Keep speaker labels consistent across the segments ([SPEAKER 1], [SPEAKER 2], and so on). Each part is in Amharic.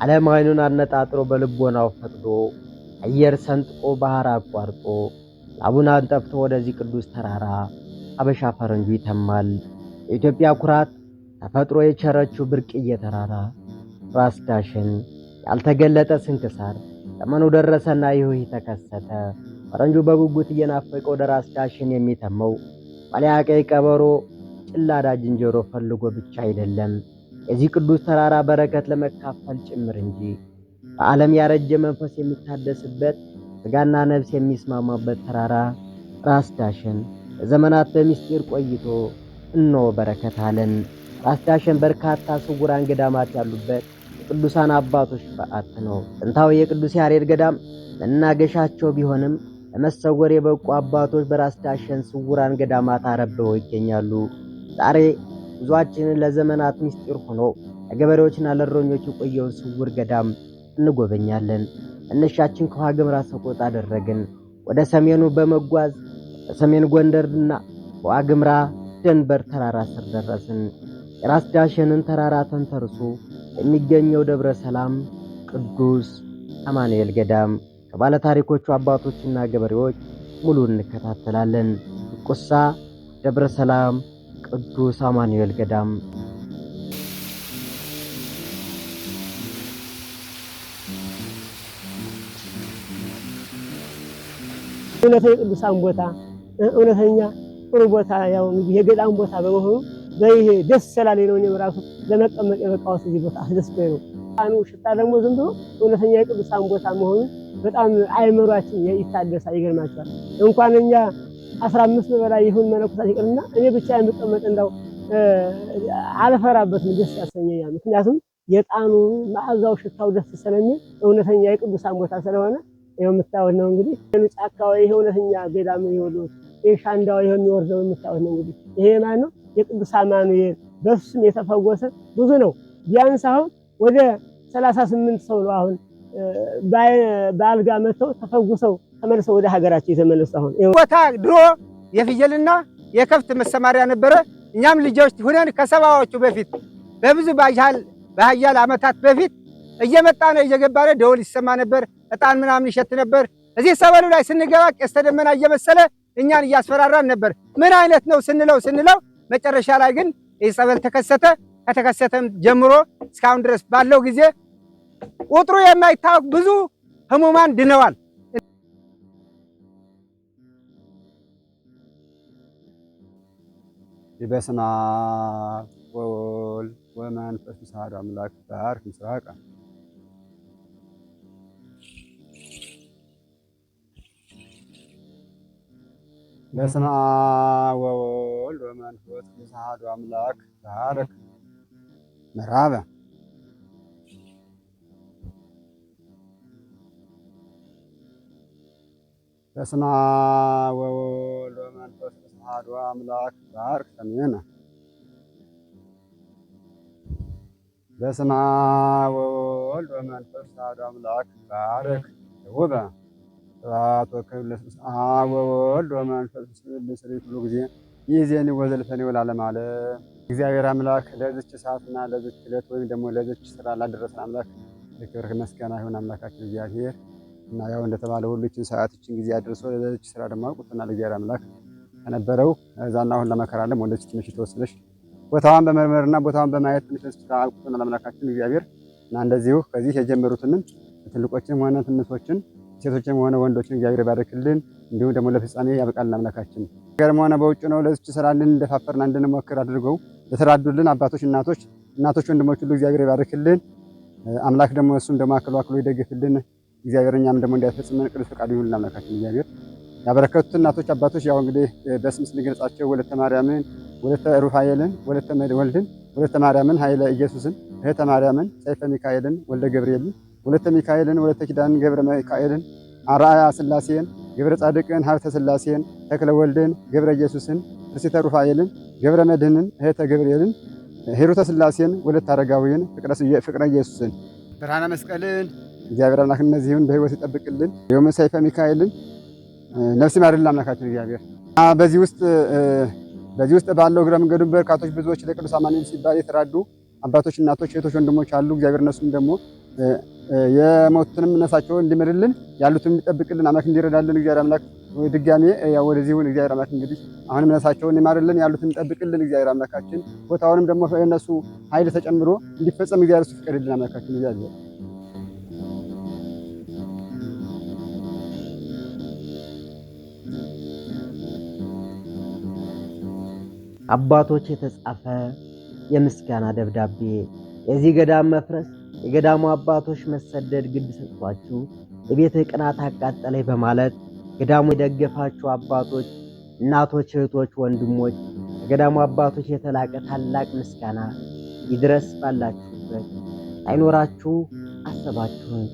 [SPEAKER 1] ዓለም አይኑን አነጣጥሮ በልቦናው ፈቅዶ አየር ሰንጥቆ ባህር አቋርጦ ላቡን አንጠፍቶ ወደዚህ ቅዱስ ተራራ አበሻ ፈረንጁ ይተማል። የኢትዮጵያ ኩራት ተፈጥሮ የቸረችው ብርቅዬ ተራራ ራስ ዳሽን ያልተገለጠ ስንክሳር ዘመኑ ደረሰና ይህ ተከሰተ። ፈረንጁ በጉጉት እየናፈቀው ወደ ራስ ዳሽን የሚተመው ዋልያ ቀይ ቀበሮ ጭላዳ ዝንጀሮ ፈልጎ ብቻ አይደለም የዚህ ቅዱስ ተራራ በረከት ለመካፈል ጭምር እንጂ በዓለም ያረጀ መንፈስ የሚታደስበት ስጋና ነፍስ የሚስማማበት ተራራ ራስ ዳሽን ለዘመናት በሚስጢር ቆይቶ እነሆ በረከት አለን። ራስ ዳሽን በርካታ ስውራን ገዳማት ያሉበት የቅዱሳን አባቶች በዓት ነው። ጥንታዊ የቅዱስ ያሬድ ገዳም መናገሻቸው ቢሆንም ለመሰወር የበቁ አባቶች በራስ ዳሽን ስውራን ገዳማት አረብበው ይገኛሉ። ዛሬ ጉዟችንን ለዘመናት ምስጢር ሆኖ ለገበሬዎችና ለእረኞች የቆየውን ስውር ገዳም እንጎበኛለን። መነሻችን ከዋግምራ ሰቆጣ አደረግን። ወደ ሰሜኑ በመጓዝ በሰሜን ጎንደርና በዋግምራ ደንበር ተራራ ስር ደረስን። የራስ ዳሽንን ተራራ ተንተርሶ የሚገኘው ደብረ ሰላም ቅዱስ አማኑኤል ገዳም ከባለ ታሪኮቹ አባቶችና ገበሬዎች ሙሉ እንከታተላለን። ቁሳ ደብረ ሰላም ቅዱስ አማኑኤል ገዳም
[SPEAKER 2] እውነተኛ ቅዱሳን ቦታ እውነተኛ ጥሩ ቦታ ያው እንግዲህ የገዳም ቦታ በመሆኑ በይሄ ደስ ስላለኝ ነው። እኔም ራሱ ለመቀመጥ የበቃሁት እዚህ ቦታ አስደስቶኝ ነው። አኑ ሽታ ደግሞ ዝም ብሎ እውነተኛ የቅዱሳን ቦታ መሆኑ በጣም አይምሯችን ይታደሳል። ይገርማችኋል። እንኳን እኛ 15 በላይ ይሁን መነኮሳት ይቅርና እኔ ብቻ የምቀመጥ እንደው አልፈራበትም፣ ደስ ያሰኘኛል። ምክንያቱም የጣኑ መዓዛው ሽታው ደስ ስለሚል እውነተኛ የቅዱሳን ቦታ ስለሆነ ይሄው የምታዩት ነው። እንግዲህ ጫካው ይሄ እውነተኛ ገዳም ይወሉት የሻንዳው ይሄን የሚወርደው የምታዩት ነው። እንግዲህ ይሄ ማን ነው? የቅዱስ አማኑኤል በሱም የተፈወሰ ብዙ ነው። ቢያንስ አሁን ወደ 38 ሰው ነው አሁን በአልጋ መተው ተፈውሰው ተመልሰው ወደ ሀገራቸው የተመለሱ። አሁን
[SPEAKER 3] ቦታ ድሮ የፍየልና የከብት መሰማሪያ ነበረ። እኛም ልጆች ሆነን ከሰባዎቹ በፊት በብዙ በሀያል ዓመታት በፊት እየመጣ ነው እየገባ ነው ደወል ይሰማ ነበር። እጣን ምናምን ይሸት ነበር። እዚህ ሰበሉ ላይ ስንገባ ቀስተ ደመና እየመሰለ እኛን እያስፈራራን ነበር። ምን አይነት ነው ስንለው መጨረሻ ላይ ግን ይህ ጸበል ተከሰተ። ከተከሰተም ጀምሮ እስካሁን ድረስ ባለው ጊዜ ቁጥሩ የማይታወቅ ብዙ ህሙማን ድነዋል።
[SPEAKER 4] በስመ አብ ወወልድ ወመንፈስ ቅዱስ አሐዱ አምላክ ባርክ ምስራቅ በስመ አብ ወወልድ ወመንፈስ ቅዱስ አሐዱ አምላክ ባርክ ምዕራበ በስመ አብ ወወልድ ወመንፈስ ቅዱስ አሐዱ አምላክ ባርክ ሰሜነ በስመ አብ ወወልድ ወመንፈስ ቅዱስ አሐዱ አምላክ ባርክ ደቡበ ስብሐት ወክብር ለስብሐ አብ ወወልድ ወመንፈስ ቅዱስ ሁሉ ጊዜ ይእዜኒ ወዘልፈኒ ወለዓለመ ዓለም። እግዚአብሔር አምላክ ለዚች ሰዓትና ለዚች ዕለት ወይም ደግሞ ለዚች ስራ ላደረሰን አምላክ ለክብር ምስጋና ይሁን። አምላካችን እግዚአብሔር እና ያው እንደተባለ ሁሉ ይህችን ሰዓት ይህችን ጊዜ አድርሶ ለዚች ስራ ደግሞ አውቅቶና ለእግዚአብሔር አምላክ ከነበረው እዛና አሁን ለመከራለም ወደች ትንሽ ተወስነሽ ቦታዋን በመርመርና ቦታዋን በማየት ትንሽ ስራ አውቅቶና ለአምላካችን እግዚአብሔር እና እንደዚሁ ከዚህ የጀመሩትንም ትልቆችንም ሆነ ትንሾችን ሴቶችም ሆነ ወንዶችን እግዚአብሔር ባርክልን። እንዲሁም ደግሞ ለፍጻሜ ያብቃልን አምላካችን። ገርም ሆነ በውጭ ነው ለዚች ስራ እንደፋፈርና እንድንሞክር አድርገው ለተራዱልን አባቶች፣ እናቶች ወንድሞች ሁሉ እግዚአብሔር ይባርክልን። አምላክ ደግሞ እሱም ደግሞ አክሎ ይደግፍልን። እግዚአብሔር እኛም ደግሞ እንዲያስፈጽመን ቅዱስ ፈቃዱ ይሁንልን አምላካችን እግዚአብሔር። ያበረከቱት እናቶች አባቶች ያው እንግዲህ በስም ስንገልጻቸው ወለተ ማርያምን፣ ወለተ ሩፋኤልን፣ ወለተ ወልድን፣ ወለተ ማርያምን፣ ኃይለ ኢየሱስን፣ እህተ ማርያምን፣ ሰይፈ ሚካኤልን፣ ወልደ ገብርኤልን፣ ወለተ ሚካኤልን፣ ወለተ ኪዳንን፣ ገብረ ሚካኤልን፣ አርአያ ስላሴን፣ ገብረ ጻድቅን፣ ሀብተ ስላሴን፣ ተክለ ወልድን፣ ገብረ ኢየሱስን፣ ርሲተ ሩፋኤልን፣ ገብረ መድህንን፣ እህተ ገብርኤልን፣ ሂሩተ ስላሴን፣ ወለተ አረጋዊን፣ ፍቅረ ኢየሱስን፣ ብርሃነ መስቀልን እግዚአብሔር አምላክ እነዚህን በህይወት ይጠብቅልን። የወመ ሰይፈ ሚካኤልን ነፍስ ይማርልን አምላካችን እግዚአብሔር። በዚህ ውስጥ ባለው እግረ መንገዱን በርካቶች ብዙዎች ለቅዱስ አማኑኤል ሲባል የተራዱ አባቶች፣ እናቶች፣ እህቶች፣ ወንድሞች አሉ። እግዚአብሔር እነሱም ደግሞ የሞቱንም ነፍሳቸውን እንዲምርልን ያሉትን እንዲጠብቅልን አምላክ እንዲረዳልን እግዚአብሔር አምላክ ድጋሜ ያው ወደዚሁን እግዚአብሔር አምላክ እንግዲህ አሁንም ነፍሳቸውን ይማርልን ያሉትን እንዲጠብቅልን እግዚአብሔር አምላካችን ቦታውንም ደግሞ የነሱ ኃይል ተጨምሮ እንዲፈጸም እግዚአብሔር ይፍቀድልን አምላካችን እግዚአብሔር።
[SPEAKER 1] አባቶች የተጻፈ የምስጋና ደብዳቤ። የዚህ ገዳም መፍረስ የገዳሙ አባቶች መሰደድ ግድ ሰጥቷችሁ የቤትህ ቅናት አቃጠለኝ በማለት ገዳሙ የደገፋችሁ አባቶች፣ እናቶች፣ እህቶች፣ ወንድሞች የገዳሙ አባቶች የተላቀ ታላቅ ምስጋና ይድረስ። ባላችሁበት አይኖራችሁ አሰባችሁን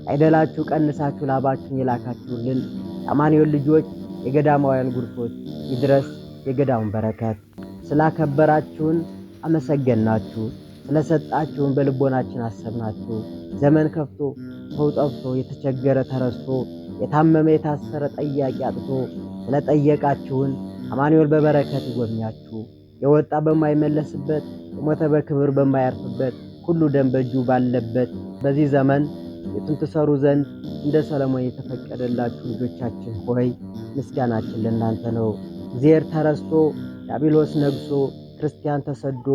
[SPEAKER 1] አይደላችሁ ቀንሳችሁ ላባችሁን የላካችሁልን የአማኑኤል ልጆች የገዳማውያን ጉርሶች ይድረስ የገዳሙን በረከት። ስላከበራችሁን አመሰገናችሁ፣ ስለሰጣችሁን በልቦናችን አሰብናችሁ። ዘመን ከፍቶ ሰው ጠፍቶ የተቸገረ ተረስቶ የታመመ የታሰረ ጠያቂ አጥቶ ስለጠየቃችሁን አማኑኤል በበረከት ይጎብኛችሁ። የወጣ በማይመለስበት የሞተ በክብር በማያርፍበት ሁሉ ደም በእጁ ባለበት በዚህ ዘመን ቤቱን ትሰሩ ዘንድ እንደ ሰለሞን የተፈቀደላችሁ ልጆቻችን ሆይ ምስጋናችን ለእናንተ ነው። እግዚአብሔር ተረስቶ ዲያብሎስ ነግሶ ክርስቲያን ተሰዶ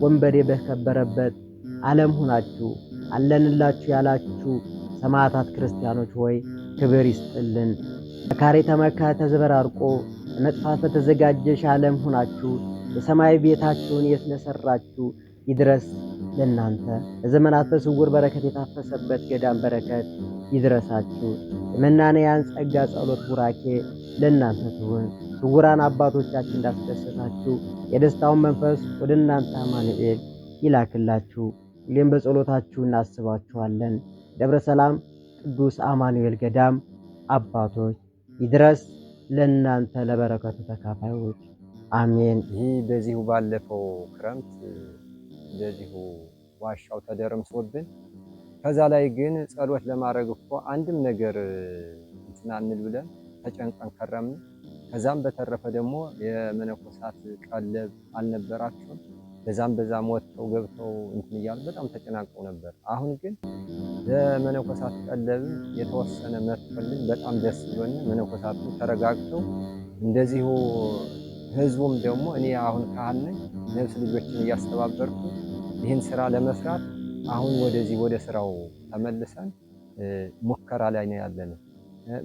[SPEAKER 1] ወንበዴ በከበረበት ዓለም ሁናችሁ አለንላችሁ ያላችሁ ሰማዕታት ክርስቲያኖች ሆይ ክብር ይስጥልን። መካሪ ተመካ ተዘበራርቆ ለመጥፋት በተዘጋጀሽ ዓለም ሁናችሁ የሰማይ ቤታችሁን የስነሰራችሁ ይድረስ ለእናንተ። ለዘመናት በስውር በረከት የታፈሰበት ገዳም በረከት ይድረሳችሁ። የመናንያን ጸጋ ጸሎት ቡራኬ ለእናንተ ትሁን። ስውራን አባቶቻችን እንዳስደሰታችሁ የደስታውን መንፈስ ወደ እናንተ አማኑኤል ይላክላችሁ። ሁሌም በጸሎታችሁ እናስባችኋለን። ደብረ ሰላም ቅዱስ አማኑኤል ገዳም አባቶች ይድረስ ለእናንተ ለበረከቱ ተካፋዮች አሜን።
[SPEAKER 5] ይህ በዚሁ ባለፈው ክረምት እንደዚሁ ዋሻው ተደረምሶብን ከዛ ላይ ግን ጸሎት ለማድረግ እኮ አንድም ነገር እንትና እንል ብለን ተጨንቀን ከረምን። ከዛም በተረፈ ደግሞ የመነኮሳት ቀለብ አልነበራቸውም። በዛም ወጥተው ገብተው እንትን እያሉ በጣም ተጨናንቀው ነበር። አሁን ግን ለመነኮሳት ቀለብ የተወሰነ መጥቶልን በጣም ደስ ብሎን መነኮሳቱ ተረጋግተው እንደዚሁ ህዝቡም ደግሞ እኔ አሁን ካህን ነኝ ነፍስ ልጆችን እያስተባበርኩ ይህን ስራ ለመስራት አሁን ወደዚህ ወደ ስራው ተመልሰን ሙከራ ላይ ነው ያለነው።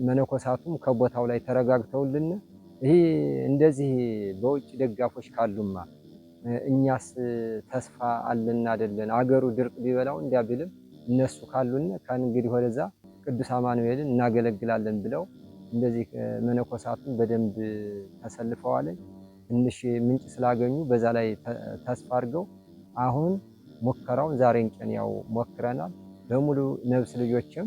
[SPEAKER 5] መነኮሳቱም ከቦታው ላይ ተረጋግተውልን ይህ እንደዚህ በውጭ ደጋፎች ካሉማ እኛስ ተስፋ አለን አይደለን አገሩ ድርቅ ቢበላው እንዲያብልም እነሱ ካሉን ከእንግዲህ ወደዛ ቅዱስ አማኑኤልን እናገለግላለን ብለው እንደዚህ መነኮሳቱን በደንብ ተሰልፈዋል። ትንሽ ምንጭ ስላገኙ በዛ ላይ ተስፋ አድርገው አሁን ሙከራውን ዛሬን ቀን ያው ሞክረናል። በሙሉ ነፍስ ልጆችም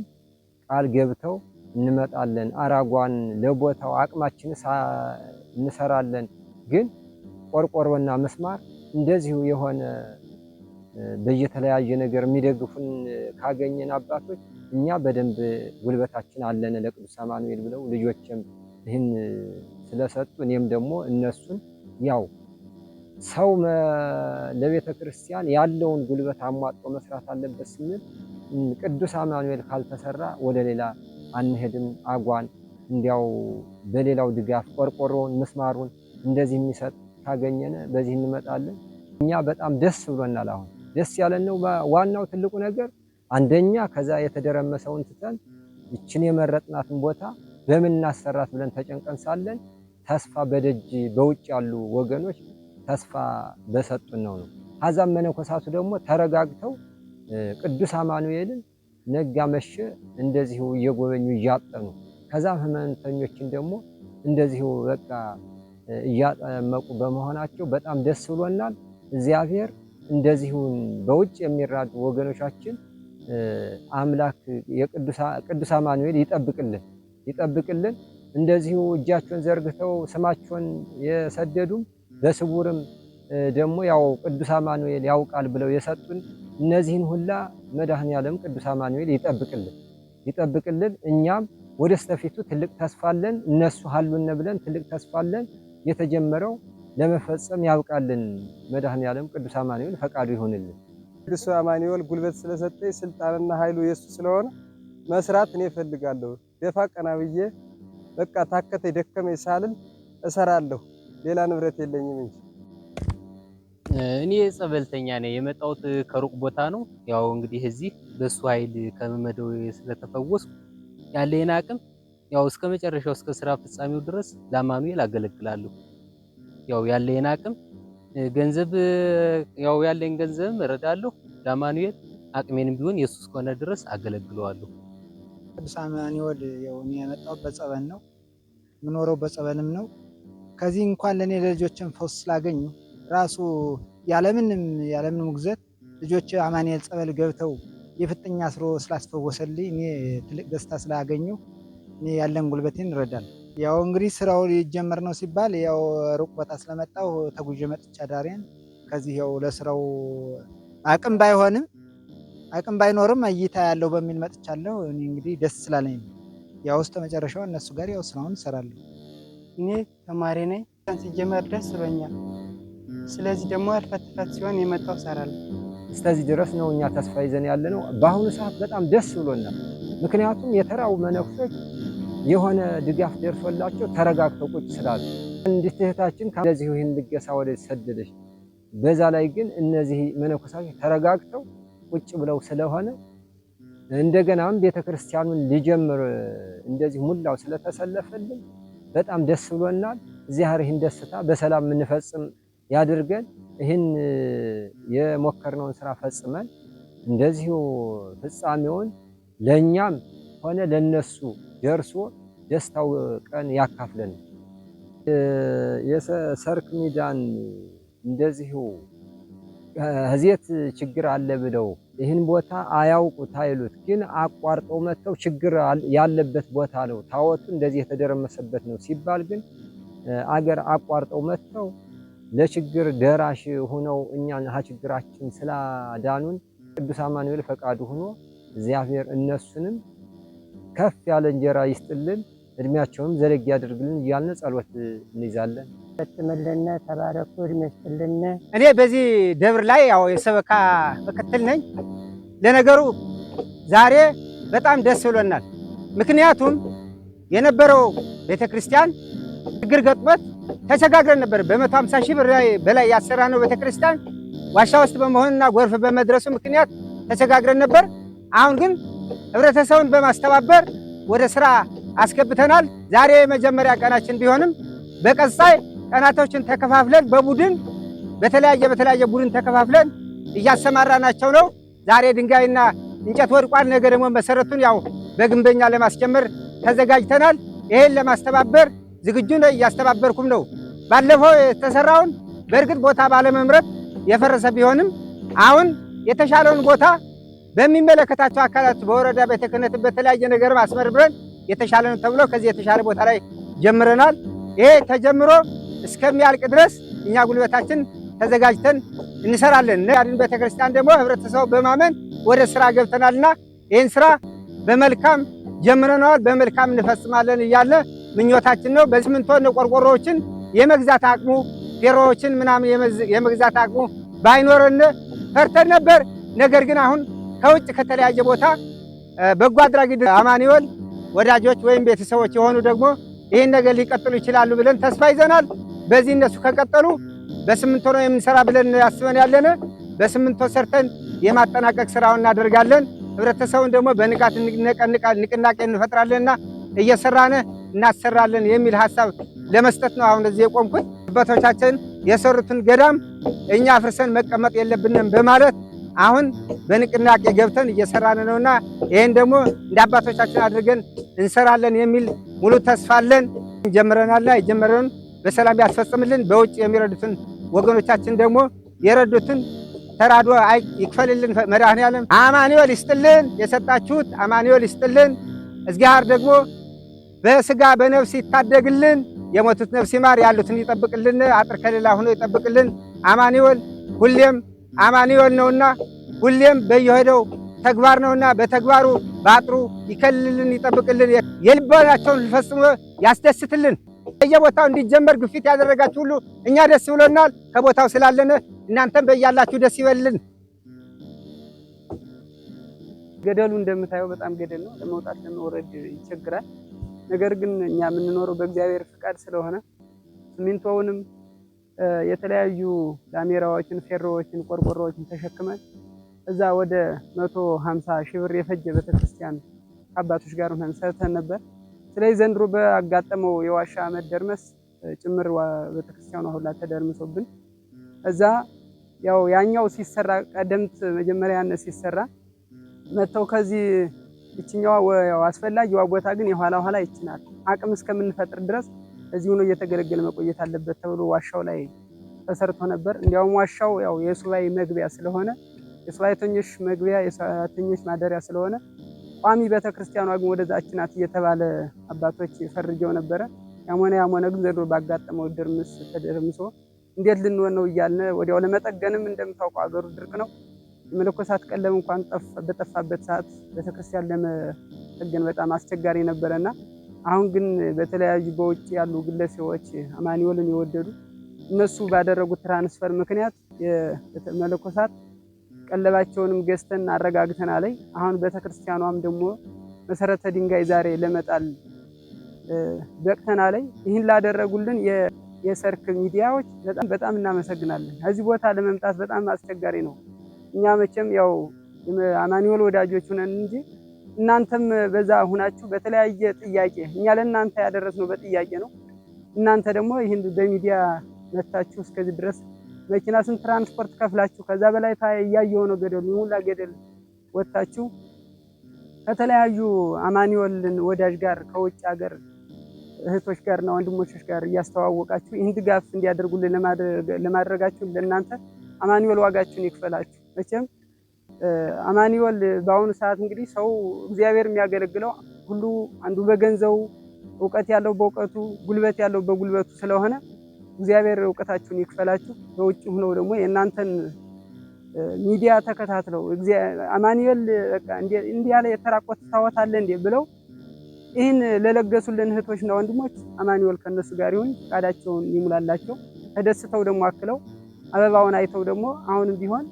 [SPEAKER 5] ቃል ገብተው እንመጣለን፣ አራጓን ለቦታው አቅማችን እንሰራለን። ግን ቆርቆሮና መስማር እንደዚሁ የሆነ በየተለያየ ነገር የሚደግፉን ካገኘን አባቶች እኛ በደንብ ጉልበታችን አለን ለቅዱስ አማኑኤል ብለው ልጆችም ይህን ስለሰጡ እኔም ደግሞ እነሱን ያው ሰው ለቤተ ክርስቲያን ያለውን ጉልበት አሟጦ መስራት አለበት ስንል ቅዱስ አማኑኤል ካልተሰራ ወደ ሌላ አንሄድም። አጓን እንዲያው በሌላው ድጋፍ ቆርቆሮውን ምስማሩን እንደዚህ የሚሰጥ ካገኘን በዚህ እንመጣለን። እኛ በጣም ደስ ብሎናል። አሁን ደስ ያለን ነው ዋናው ትልቁ ነገር። አንደኛ ከዛ የተደረመሰውን ትተን ይችን የመረጥናትን ቦታ በምን እናሰራት ብለን ተጨንቀን ሳለን ተስፋ በደጅ በውጭ ያሉ ወገኖች ተስፋ በሰጡን ነው። አዛም መነኮሳቱ ደግሞ ተረጋግተው ቅዱስ አማኑኤልን ነጋ መሸ እንደዚሁ እየጎበኙ እያጠኑ ከዛም ህመምተኞችን ደግሞ እንደዚሁ በቃ እያጠመቁ በመሆናቸው በጣም ደስ ብሎናል። እግዚአብሔር እንደዚሁ በውጭ የሚራዱ ወገኖቻችን አምላክ ቅዱስ አማኑኤል ይጠብቅልን። እንደዚሁ እጃቸውን ዘርግተው ስማቸውን የሰደዱም በስውርም ደግሞ ያው ቅዱስ አማኑኤል ያውቃል ብለው የሰጡን እነዚህን ሁላ መድኃኔዓለም ቅዱስ አማኑኤል ይጠብቅልን። እኛም ወደ ስተፊቱ ትልቅ ተስፋ አለን። እነሱ ሀሉነ ብለን ትልቅ ተስፋ አለን። የተጀመረው ለመፈጸም ያብቃልን። መድኃኔዓለም ቅዱስ አማኑኤል ፈቃዱ ይሁንልን።
[SPEAKER 6] ቅዱስ አማኑኤል ጉልበት ስለሰጠኝ ስልጣንና ኃይሉ የሱ ስለሆነ መስራት እኔ እፈልጋለሁ። ደፋ ቀና ብዬ በቃ ታከተኝ ደከመኝ ሳልል እሰራለሁ። ሌላ ንብረት የለኝም እንጂ።
[SPEAKER 7] እኔ ጸበልተኛ ነኝ። የመጣሁት ከሩቅ ቦታ ነው። ያው እንግዲህ እዚህ በሱ ኃይል ከመመደው ስለተፈወስኩ ያለኝ አቅም ያው እስከ መጨረሻው እስከ ስራ ፍጻሜው ድረስ ለአማኑኤል አገለግላለሁ። ያው ያለኝ አቅም ገንዘብ ያው ያለኝ ገንዘብ እረዳለሁ። ለአማኑኤል አቅሜንም ቢሆን ኢየሱስ እስከሆነ ድረስ አገለግለዋለሁ።
[SPEAKER 8] ቅዱስ አማኑኤል ያው እኔ የመጣሁት በጸበል ነው፣ የምኖረው በጸበልም ነው። ከዚህ እንኳን ለኔ ለልጆችም ፈውስ ስላገኙ ራሱ ያለምንም ውግዘት ልጆች አማኑኤል ጸበል ገብተው የፍጥኛ አስሮ ስላስፈወሰልኝ እኔ ትልቅ ደስታ ስላገኘሁ እኔ ያለን ጉልበቴን እረዳለሁ። ያው እንግዲህ ስራው ሊጀመር ነው ሲባል ያው ሩቅ ቦታ ስለመጣሁ ተጉዤ መጥቻ ዳሬን ከዚህ ያው ለስራው አቅም ባይኖርም እይታ ያለው በሚል መጥቻለሁ። እኔ እንግዲህ ደስ ስላለኝ ያው እስከ መጨረሻው እነሱ ጋር ያው ስራውን እሰራለሁ።
[SPEAKER 9] እኔ ተማሪ ነኝ። ሲጀመር ደስ ብሎኛል። ስለዚህ ደግሞ አልፈትፈት ሲሆን የመጣው እሰራለሁ።
[SPEAKER 5] እስከዚህ ድረስ ነው እኛ ተስፋ ይዘን ያለነው። በአሁኑ ሰዓት በጣም ደስ ብሎናል። ምክንያቱም የተራው መነኩሴዎች የሆነ ድጋፍ ደርሶላቸው ተረጋግተው ቁጭ ስላሉ እንዴት እህታችን ከዚህ ይህን ልገሳ ወደ ሰደደች። በዛ ላይ ግን እነዚህ መነኮሳት ተረጋግተው ቁጭ ብለው ስለሆነ እንደገናም ቤተክርስቲያኑን ሊጀምር እንደዚህ ሙላው ስለተሰለፈልን በጣም ደስ ብሎናል። እግዚአብሔር ይህን ደስታ በሰላም የምንፈጽም ያድርገን። ይህን የሞከርነውን ስራ ፈጽመን እንደዚሁ ፍጻሜውን ለእኛም ሆነ ለነሱ ደርሶ ደስታው ቀን ያካፍለን። የሰርክ ሚዳን እንደዚሁ ህዜት ችግር አለ ብለው ይህን ቦታ አያውቁት አይሉት፣ ግን አቋርጠው መጥተው ችግር ያለበት ቦታ ነው ታወቱ እንደዚህ የተደረመሰበት ነው ሲባል ግን አገር አቋርጠው መጥተው ለችግር ደራሽ ሆነው እኛን ችግራችን ስላዳኑን ቅዱስ አማኑኤል ፈቃዱ ሆኖ እግዚአብሔር እነሱንም ከፍ ያለ እንጀራ ይስጥልን፣ እድሜያቸውም ዘለግ ያድርግልን እያልን ጸሎት እንይዛለን።
[SPEAKER 2] ተመለነ ተባረኩ፣ እድሜ ይስጥልን።
[SPEAKER 3] እኔ በዚህ ደብር ላይ ያው የሰበካ ምክትል ነኝ። ለነገሩ ዛሬ በጣም ደስ ብሎናል። ምክንያቱም የነበረው ቤተክርስቲያን ችግር ገጥሞት ተቸጋግረን ነበር። በ150 ሺህ ብር በላይ ያሰራነው ቤተክርስቲያን ዋሻ ውስጥ በመሆንና ጎርፍ በመድረሱ ምክንያት ተቸጋግረን ነበር። አሁን ግን ህብረተሰቡን በማስተባበር ወደ ስራ አስገብተናል። ዛሬ የመጀመሪያ ቀናችን ቢሆንም በቀጣይ ቀናቶችን ተከፋፍለን በቡድን በተለያየ ቡድን ተከፋፍለን እያሰማራናቸው ነው። ዛሬ ድንጋይና እንጨት ወድቋል። ነገ ደግሞ መሰረቱን ያው በግንበኛ ለማስጀመር ተዘጋጅተናል። ይሄን ለማስተባበር ዝግጁ ነኝ፣ እያስተባበርኩም ነው። ባለፈው የተሰራውን በእርግጥ ቦታ ባለመምረጥ የፈረሰ ቢሆንም አሁን የተሻለውን ቦታ በሚመለከታቸው አካላት በወረዳ ቤተ ክህነት በተለያየ ነገር አስመርምረን የተሻለ ነው ተብሎ ከዚህ የተሻለ ቦታ ላይ ጀምረናል። ይሄ ተጀምሮ እስከሚያልቅ ድረስ እኛ ጉልበታችን ተዘጋጅተን እንሰራለን። ያድን ቤተክርስቲያን ደግሞ ህብረተሰቡ በማመን ወደ ስራ ገብተናልና ይህን ስራ በመልካም ጀምረናል፣ በመልካም እንፈጽማለን እያለ ምኞታችን ነው። በሲሚንቶ ቆርቆሮዎችን የመግዛት አቅሙ ፌሮዎችን ምናምን የመግዛት አቅሙ ባይኖረን ፈርተን ነበር። ነገር ግን አሁን ከውጭ ከተለያየ ቦታ በጎ አድራጊ አማኑኤል ወዳጆች ወይም ቤተሰቦች የሆኑ ደግሞ ይህን ነገር ሊቀጥሉ ይችላሉ ብለን ተስፋ ይዘናል። በዚህ እነሱ ከቀጠሉ በሲሚንቶ ነው የምንሰራ ብለን ያስበን ያለነ በሲሚንቶ ሰርተን የማጠናቀቅ ስራውን እናደርጋለን። ህብረተሰቡን ደግሞ በንቃት ንቅናቄ እንፈጥራለንና እየሰራነ እናሰራለን የሚል ሐሳብ ለመስጠት ነው አሁን እዚህ የቆምኩት። አባቶቻችን የሰሩትን ገዳም እኛ አፍርሰን መቀመጥ የለብንም በማለት አሁን በንቅናቄ ገብተን እየሰራን ነውና ይሄን ደግሞ እንደ አባቶቻችን አድርገን እንሰራለን የሚል ሙሉ ተስፋ አለን። ጀምረናልና የጀመረውን በሰላም ያስፈጽምልን። በውጭ የሚረዱትን ወገኖቻችን ደግሞ የረዱትን ተራድኦ ይክፈልልን። መድኃኔዓለም አማኑኤል ይስጥልን። የሰጣችሁት አማኑኤል ይስጥልን። እግዚአብሔር ደግሞ በስጋ በነፍስ ይታደግልን። የሞቱት ነፍስ ይማር፣ ያሉትን ይጠብቅልን፣ አጥር ከሌላ ሆኖ ይጠብቅልን። አማኑኤል ሁሌም አማኑኤል ነውና ሁሌም በየሄደው ተግባር ነውና በተግባሩ በአጥሩ ይከልልን፣ ይጠብቅልን። የልቦናቸውን ፈጽሞ ያስደስትልን። በየቦታው እንዲጀመር ግፊት ያደረጋችሁ ሁሉ እኛ ደስ ብሎናል። ከቦታው ስላለነ እናንተም በያላችሁ ደስ ይበልልን።
[SPEAKER 9] ገደሉ እንደምታየው በጣም ገደል ነው። ለመውጣት ለመውረድ ይቸግራል። ነገር ግን እኛ የምንኖረው በእግዚአብሔር ፍቃድ ስለሆነ ሲሚንቶውንም የተለያዩ ላሜራዎችን፣ ፌሮዎችን፣ ቆርቆሮዎችን ተሸክመን እዛ ወደ 150 ሺህ ብር የፈጀ ቤተክርስቲያን ከአባቶች ጋር ሆነን ሰርተን ነበር። ስለዚህ ዘንድሮ በአጋጠመው የዋሻ መደርመስ ጭምር ቤተክርስቲያኗ ሁላ ተደርምሶብን እዛ ያው ያኛው ሲሰራ ቀደምት መጀመሪያ ያነ ሲሰራ መተው ከዚህ እቺኛዋ ያው አስፈላጊዋ ቦታ ግን የኋላ ኋላ ይችናል አቅም እስከምንፈጥር ድረስ እዚሁ ነው እየተገለገለ መቆየት አለበት ተብሎ ዋሻው ላይ ተሰርቶ ነበር። እንዲያውም ዋሻው ያው የሱባኤ መግቢያ ስለሆነ የሱባኤተኞች መግቢያ የሰራተኞች ማደሪያ ስለሆነ ቋሚ ቤተክርስቲያኗ ግን ወደዛች ናት እየተባለ አባቶች ፈርጀው ነበረ። ያሞነ ግን ዘንድሮ ባጋጠመው ድርምስ ተደርምሶ እንዴት ልንሆን ነው እያልን ወዲያው ለመጠገንም እንደምታውቀው አገሩ ድርቅ ነው። የመለኮሳት ቀለም እንኳን በጠፋበት ሰዓት ቤተክርስቲያን ለመጠገን በጣም አስቸጋሪ ነበረና አሁን ግን በተለያዩ በውጭ ያሉ ግለሰቦች አማኑኤልን የወደዱ እነሱ ባደረጉት ትራንስፈር ምክንያት የመለኮሳት ቀለባቸውንም ገዝተን አረጋግተና ላይ አሁን ቤተክርስቲያኗም ደግሞ መሰረተ ድንጋይ ዛሬ ለመጣል በቅተና ላይ ይህን ላደረጉልን የሰርክ ሚዲያዎች በጣም እናመሰግናለን። ከዚህ ቦታ ለመምጣት በጣም አስቸጋሪ ነው። እኛ መቼም ያው አማኑኤል ወዳጆች ሆነን እንጂ እናንተም በዛ ሁናችሁ በተለያየ ጥያቄ እኛ ለእናንተ ያደረስነው በጥያቄ ነው። እናንተ ደግሞ ይህን በሚዲያ መታችሁ እስከዚህ ድረስ መኪና ስንት ትራንስፖርት ከፍላችሁ ከዛ በላይ እያየሁ ነው ገደሉ ሁላ ገደል ወጣችሁ ከተለያዩ አማኑኤልን ወዳጅ ጋር ከውጭ ሀገር እህቶች ጋርና ወንድሞች ጋር እያስተዋወቃችሁ ይህን ድጋፍ እንዲያደርጉልን ለማድረጋችሁ ለእናንተ አማኑኤል ዋጋችሁን ይክፈላችሁ። መቼም አማኑኤል በአሁኑ ሰዓት እንግዲህ ሰው እግዚአብሔር የሚያገለግለው ሁሉ አንዱ በገንዘቡ እውቀት ያለው በእውቀቱ ጉልበት ያለው በጉልበቱ ስለሆነ እግዚአብሔር እውቀታችሁን ይክፈላችሁ። በውጭ ሆነው ደግሞ የእናንተን ሚዲያ ተከታትለው አማኑኤል በቃ እንዲህ ያለ የተራቆተ ታወት አለ እንዴ ብለው ይህን ለለገሱልን እህቶችና ወንድሞች አማኑኤል ከነሱ ጋር ይሁን፣ ፈቃዳቸውን ይሙላላቸው። ተደስተው ደግሞ አክለው አበባውን አይተው ደግሞ አሁንም ቢሆን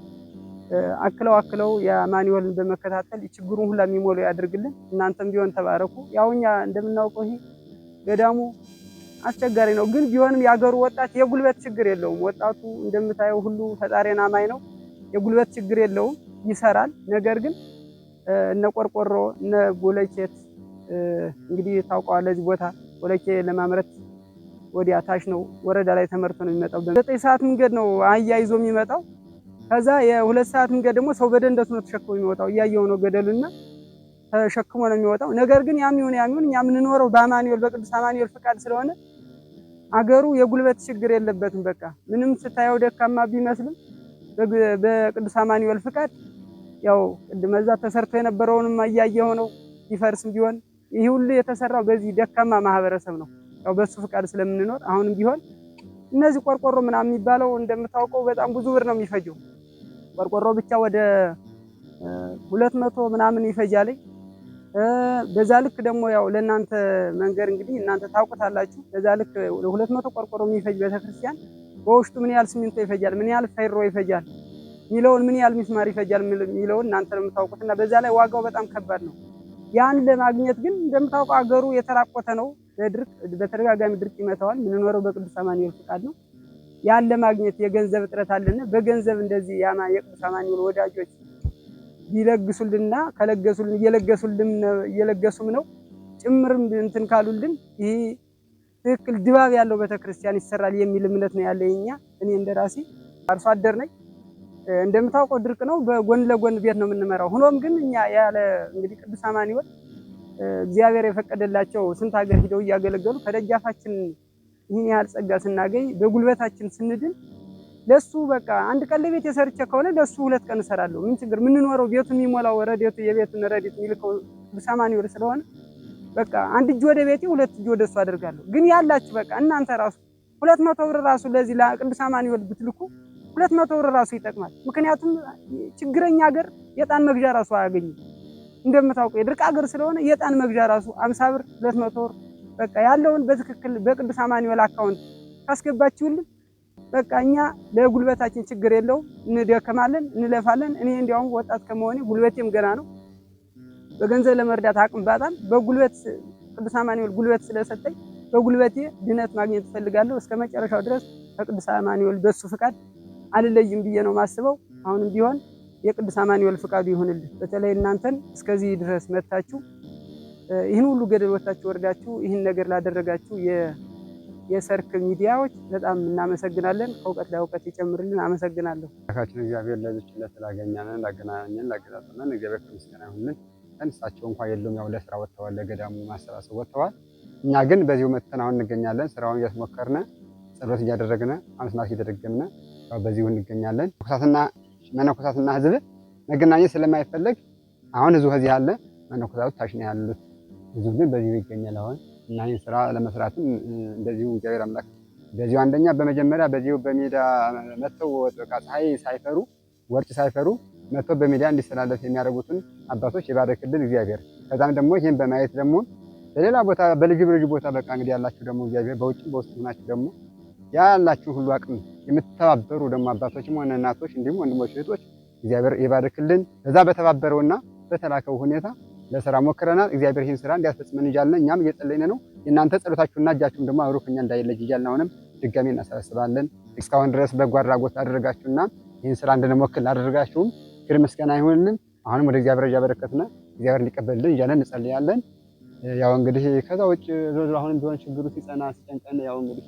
[SPEAKER 9] አክለው የአማኑኤልን በመከታተል ችግሩን ሁላ የሚሞሉ ያድርግልን። እናንተም ቢሆን ተባረኩ። ያው እኛ እንደምናውቀው ይሄ ገዳሙ አስቸጋሪ ነው፣ ግን ቢሆንም ያገሩ ወጣት የጉልበት ችግር የለውም። ወጣቱ እንደምታየው ሁሉ ፈጣሪን አማኝ ነው። የጉልበት ችግር የለውም፣ ይሰራል። ነገር ግን እነ ቆርቆሮ እነ ቦለኬት እንግዲህ ታውቀዋለህ፣ እዚህ ቦታ ቦለኬ ለማምረት ወዲያ ታች ነው ወረዳ ላይ ተመርቶ ነው የሚመጣው። 9 ሰዓት መንገድ ነው አህያ ይዞ የሚመጣው። ከዛ የ2 ሰዓት መንገድ ደግሞ ሰው በደንደሱ ነው ተሸክሞ የሚወጣው። እያየው ነው ገደሉና ተሸክሞ ነው የሚወጣው። ነገር ግን ያም ይሁን እኛ የምንኖረው በአማኑኤል በቅዱስ አማኑኤል ፍቃድ ስለሆነ አገሩ የጉልበት ችግር የለበትም። በቃ ምንም ስታየው ደካማ ቢመስልም በቅዱስ አማኑኤል ፍቃድ ያው ቅድም እዛ ተሰርቶ የነበረውንም እያየው ነው። ይፈርስም ቢሆን ይህ ሁሉ የተሰራው በዚህ ደካማ ማህበረሰብ ነው። ያው በሱ ፍቃድ ስለምንኖር አሁንም ቢሆን እነዚህ ቆርቆሮ ምናምን የሚባለው እንደምታውቀው በጣም ብዙ ብር ነው የሚፈጀው። ቆርቆሮ ብቻ ወደ 200 ምናምን ይፈጃል። በዛ ልክ ደግሞ ያው ለእናንተ መንገር እንግዲህ እናንተ ታውቁታላችሁ። በዛ ልክ 200 ቆርቆሮ የሚፈጅ ቤተክርስቲያን በውስጡ ምን ያህል ሲሚንቶ ይፈጃል፣ ምን ያህል ፌሮ ይፈጃል ሚለውን ምን ያህል ሚስማር ይፈጃል ሚለውን እናንተ ነው የምታውቁትና በዛ ላይ ዋጋው በጣም ከባድ ነው። ያን ለማግኘት ግን እንደምታውቀው አገሩ የተራቆተ ነው። በድርቅ በተደጋጋሚ ድርቅ ይመታዋል። የምንኖረው በቅዱስ አማኑኤል ፍቃድ ነው። ያን ለማግኘት የገንዘብ እጥረት አለና በገንዘብ እንደዚህ የቅዱስ አማኑኤል ወዳጆች ቢለግሱልና ከለገሱልን እየለገሱም ነው ጭምርም እንትን ካሉልን ይህ ትክክል ድባብ ያለው ቤተክርስቲያን ይሰራል የሚል እምነት ነው ያለኝ። እኔ እንደራሴ አርሶ አደር ነኝ። እንደምታውቀው ድርቅ ነው። በጎን ለጎን ቤት ነው የምንመራው። ሆኖም ግን እኛ ያለ እንግዲህ ቅዱስ አማኑኤል እግዚአብሔር የፈቀደላቸው ስንት ሀገር ሂደው እያገለገሉ ከደጃፋችን ይህን ያህል ጸጋ ስናገኝ በጉልበታችን ስንድን ለሱ በቃ አንድ ቀን ለቤት የሰርቼ ከሆነ ለሱ 2 ቀን እሰራለሁ። ምን ችግር የምንኖረው ቤቱ የሚሞላው ረድኤቱ የቤቱን ረድኤት የሚልከው ቅዱስ አማኑኤል ስለሆነ በቃ አንድ እጅ ወደ ቤቴ 2 እጅ ወደ እሱ አደርጋለሁ። ግን ያላችሁ በቃ እናንተ ራሱ 200 ብር ራሱ ለዚህ ለቅዱስ አማኑኤል ብትልኩ 200 ብር ራሱ ይጠቅማል። ምክንያቱም ችግረኛ ሀገር የጣን መግዣ ራሱ አያገኝም። እንደምታውቀው የድርቅ ሀገር ስለሆነ የጣን መግዣ ራሱ 50 ብር 200 ብር በቃ ያለውን በትክክል በቅዱስ አማኑኤል አካውንት ካስገባችሁልን በቃ እኛ ለጉልበታችን ችግር የለውም። እንደከማለን እንለፋለን። እኔ እንዲያውም ወጣት ከመሆኔ ጉልበቴም ገና ነው። በገንዘብ ለመርዳት አቅም ባጣም በጉልበት ቅዱስ አማኑኤል ጉልበት ስለሰጠኝ በጉልበቴ ድነት ማግኘት እፈልጋለሁ። እስከ መጨረሻው ድረስ ከቅዱስ አማኑኤል በሱ ፍቃድ አልለይም ብዬ ነው ማስበው። አሁንም ቢሆን የቅዱስ አማኑኤል ፍቃዱ ይሁንልህ። በተለይ እናንተን እስከዚህ ድረስ መጥታችሁ ይህን ሁሉ ገደል ወጣችሁ ወርዳችሁ ይህን ነገር ላደረጋችሁ የሰርክ ሚዲያዎች በጣም እናመሰግናለን። ከእውቀት ላይ እውቀት ይጨምርልን። አመሰግናለሁ።
[SPEAKER 4] አካችን እግዚአብሔር ለዚች ለተላገኛን ላገናኘን ላገናኘን እግዚአብሔር ምስጋና ይሁንልን። እሳቸው እንኳን የሉም፣ ያው ለስራ ወጥተዋል፣ ለገዳሙ ማሰባሰብ ወጥተዋል። እኛ ግን በዚሁ መጥተን አሁን እንገኛለን። ስራውን እያስሞከርነ ጸሎት እያደረግነ አመስማት እየደረገምነ ያው በዚሁ እንገኛለን። መነኮሳትና ህዝብ መገናኘት ስለማይፈልግ አሁን ህዝቡ ከዚህ ያለ መነኮሳቱ ታች ነው ያሉት። ህዝቡ ግን በዚሁ ይገኛል አሁን እና ይህን ስራ ለመስራትም እንደዚሁ እግዚአብሔር አምላክ በዚሁ አንደኛ በመጀመሪያ በዚሁ በሜዳ መጥተው በቃ ፀሐይ ሳይፈሩ ወርጭ ሳይፈሩ መጥተው በሜዳ እንዲስተላለፍ የሚያደርጉትን አባቶች የባረክልን እግዚአብሔር። ከዛም ደግሞ ይህን በማየት ደግሞ በሌላ ቦታ በልዩ ቦታ በቃ እንግዲህ ያላችሁ ደግሞ እግዚአብሔር በውጭም በውስጥ ሆናችሁ ደግሞ ያላችሁ ሁሉ አቅም የምትተባበሩ ደግሞ አባቶችም ሆነ እናቶች እንዲሁም ወንድሞች እህቶች እግዚአብሔር የባረክልን። በዛ በተባበረውና በተላከው ሁኔታ ለስራ ሞክረናል። እግዚአብሔር ይህን ስራ እንዲያስፈጽመን እያልን እኛም እየጸለይን ነው። የእናንተ ጸሎታችሁና እጃችሁም ደግሞ አብሮ ከኛ እንዳይለይ እያልን አሁንም ድጋሜ እናሳስባለን። እስካሁን ድረስ በጎ አድራጎት አደረጋችሁና ይህን ስራ እንድንሞክር ላደረጋችሁም ክብር ምስጋና ይሁንልን። አሁንም ወደ እግዚአብሔር እያበረከትን እግዚአብሔር እንዲቀበልልን እያለን እንጸልያለን። ያው እንግዲህ ከዛ ውጭ አሁንም ቢሆን ችግሩ ሲጸና ሲጨንቀን ያው እንግዲህ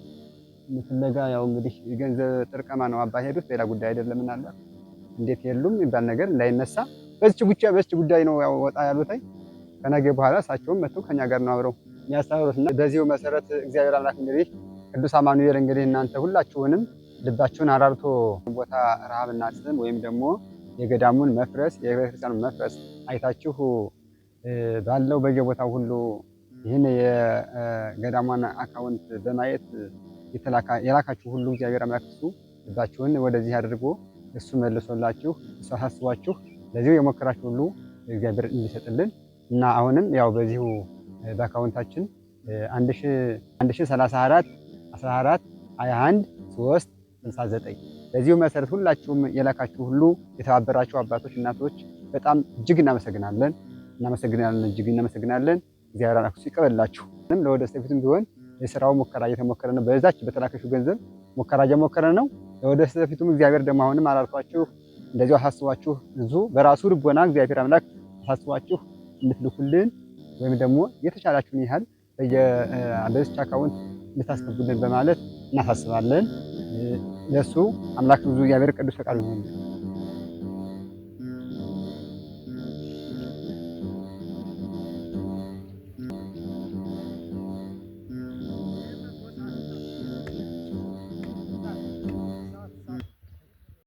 [SPEAKER 4] ፍለጋ ያው እንግዲህ የገንዘብ ጥርቀማ ነው አባ ሄዱት፣ ሌላ ጉዳይ አይደለም። እናላ እንዴት የሉም የሚባል ነገር እንዳይነሳ በዚች ጉዳይ ነው ያው ወጣ ያሉት። ከነገ በኋላ እሳቸውም መጥተው ከኛ ጋር ነው አብረው የሚያስተምሩትና በዚሁ መሰረት እግዚአብሔር አምላክ እንግዲህ ቅዱስ አማኑኤል እንግዲህ እናንተ ሁላችሁንም ልባችሁን አራርቶ ቦታ ረሃብና ጥም ወይም ደግሞ የገዳሙን መፍረስ የቤተክርስቲያኑን መፍረስ አይታችሁ ባለው በየቦታው ሁሉ ይህን የገዳሟን አካውንት በማየት የላካችሁ ሁሉ እግዚአብሔር አምላክ እሱ ልባችሁን ወደዚህ አድርጎ እሱ መልሶላችሁ እሱ አሳስቧችሁ ለዚሁ የሞከራችሁ ሁሉ እግዚአብሔር እንዲሰጥልን እና አሁንም ያው በዚሁ በአካውንታችን 1034 14 21 3 69 በዚሁ መሰረት ሁላችሁም የላካችሁ ሁሉ የተባበራችሁ አባቶች እናቶች በጣም እጅግ እናመሰግናለን። እጅግ እናመሰግናለን። እግዚአብሔር አምላክ ይቀበላችሁ። ለወደፊትም ቢሆን የስራው ሙከራ እየተሞከረ ነው። በዛች በተላከሽው ገንዘብ ሙከራ እየሞከረ ነው። ለወደፊቱም እግዚአብሔር ደግሞ አሁንም አላልኳችሁ እንደዚሁ አሳስባችሁ ብዙ በራሱ ልቦና እግዚአብሔር አምላክ አሳስባችሁ እንድትልኩልን ወይም ደግሞ የተቻላችሁን ያህል በዚህ አካውንት እንድታስገቡልን በማለት እናሳስባለን። ለሱ አምላክ ብዙ እግዚአብሔር ቅዱስ ፈቃዱ ይሁን።